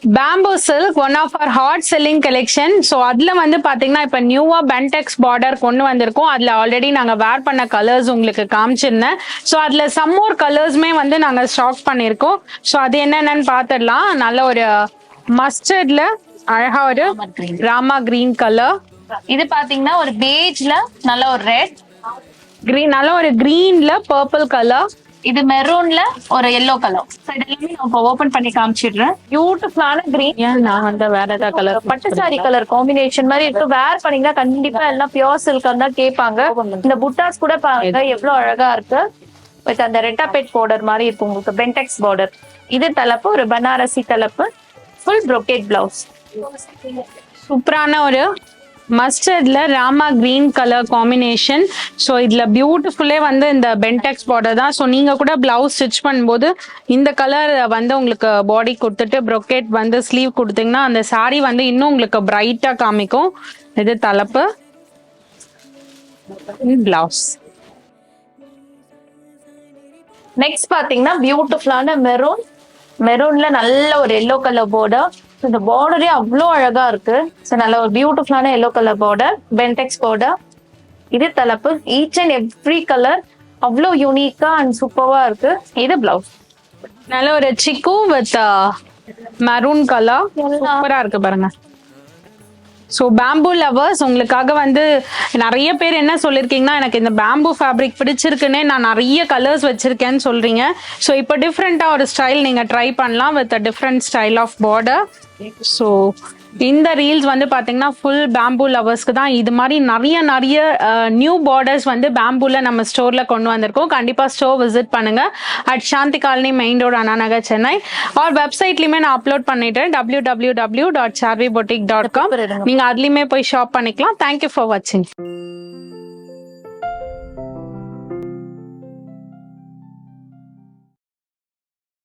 பேம்போ silk one of our hot selling collection. So அதுல வந்து பாத்தீங்கன்னா இப்ப நியூவா பென்டெக்ஸ் பார்டர் கொண்டு வந்திருக்கோம். அதுல ஆல்ரெடி நாங்க வேர் பண்ண கலர்ஸ் உங்களுக்கு காமிச்சிருந்தேன். ஸோ அதுல சம் மோர் கலர்ஸ்மே வந்து நாங்க ஸ்டாக் பண்ணிருக்கோம். ஸோ அது என்னென்னு பாத்திரலாம். நல்ல ஒரு மஸ்டர்ட்ல அழகா ஒரு ராமா கிரீன் கலர். இது பாத்தீங்கன்னா ஒரு பேஜ்ல நல்ல ஒரு ரெட் கிரீன், நல்ல ஒரு கிரீன்ல பர்பிள் கலர். இது மெரூன்ல ஒரு எல்லோ கலர். இதெல்லாமே நான் இப்போ ஓபன் பண்ணி காமிச்சிடுறேன். பியூட்டிஃபுல்லான கிரீன். ஏன் நான் வந்து வேற ஏதாவது கலர் பட்டு சாரி கலர் காம்பினேஷன் மாதிரி இருக்கு. வேர் பண்ணீங்கன்னா கண்டிப்பா எல்லாம் பியோர் சில்க் தான் கேட்பாங்க. இந்த புட்டாஸ் கூட பாருங்க எவ்வளவு அழகா இருக்கு. வித் அந்த ரெட்டாபெட் பார்டர் மாதிரி இருக்கு உங்களுக்கு, பென்டெக்ஸ் பார்டர். இது தலைப்பு ஒரு பனாரசி தலைப்பு, ஃபுல் brocade பிளவுஸ். சூப்பரான ஒரு மஸ்டர்ட்ல Rama green colour combination. So இதுல பியூட்டிஃபுல்லே வந்து இந்த பென்டெக்ஸ் பார்டர் தான். ஸோ நீங்க கூட பிளவுஸ் ஸ்டிச் பண்ணும்போது இந்த கலர் வந்து உங்களுக்கு பாடி கொடுத்துட்டு brocade வந்து ஸ்லீவ் கொடுத்தீங்கன்னா அந்த saree வந்து இன்னும் உங்களுக்கு பிரைட்டா காமிக்கும். இது தலைப்பு, பிளவுஸ். நெக்ஸ்ட் பாத்தீங்கன்னா பியூட்டிஃபுல்லான மெரூன்ல நல்ல ஒரு எல்லோ கலர் பார்டர். இந்த பார்டரே அவ்வளோ அழகா இருக்கு. நல்ல ஒரு பியூட்டிஃபுல்லான எல்லோ கலர் பார்டர், பென்டெக்ஸ் பார்டர். இது தலைப்பு. ஈச் அண்ட் எவ்ரி கலர் அவ்வளோ யூனிக்கா அண்ட் சூப்பர்வா இருக்கு. இது பிளவுஸ். நல்ல ஒரு சிக்கு வித் மெரூன் கலர், சூப்பரா இருக்கு பாருங்க. ஸோ பேம்பூ லவர்ஸ் உங்களுக்காக வந்து நிறைய பேர் என்ன சொல்லியிருக்கீங்கன்னா எனக்கு இந்த பேம்பூ ஃபேப்ரிக் பிடிச்சிருக்குன்னே நான் நிறைய கலர்ஸ் வச்சிருக்கேன்னு சொல்றீங்க. ஸோ இப்போ டிஃப்ரெண்டா ஒரு ஸ்டைல் நீங்க ட்ரை பண்ணலாம் with different style of border. So இந்த ரீல்ஸ் வந்து பாத்தீங்கன்னா ஃபுல் பேம்பூ லவர்ஸ்க்கு தான். இது மாதிரி நிறைய நியூ பார்டர்ஸ் வந்து பேம்பூல நம்ம ஸ்டோர்ல கொண்டு வந்திருக்கோம். கண்டிப்பா ஸ்டோர் விசிட் பண்ணுங்க. At Shanthi colony, main road, Anna Nagar, Chennai. Our வெப்சைட்லயுமே நான் அப்லோட் பண்ணிட்டேன், www.charviboutique.com. நீங்க அதுலயுமே போய் ஷாப் பண்ணிக்கலாம். தேங்க்யூ ஃபார் வாட்சிங்.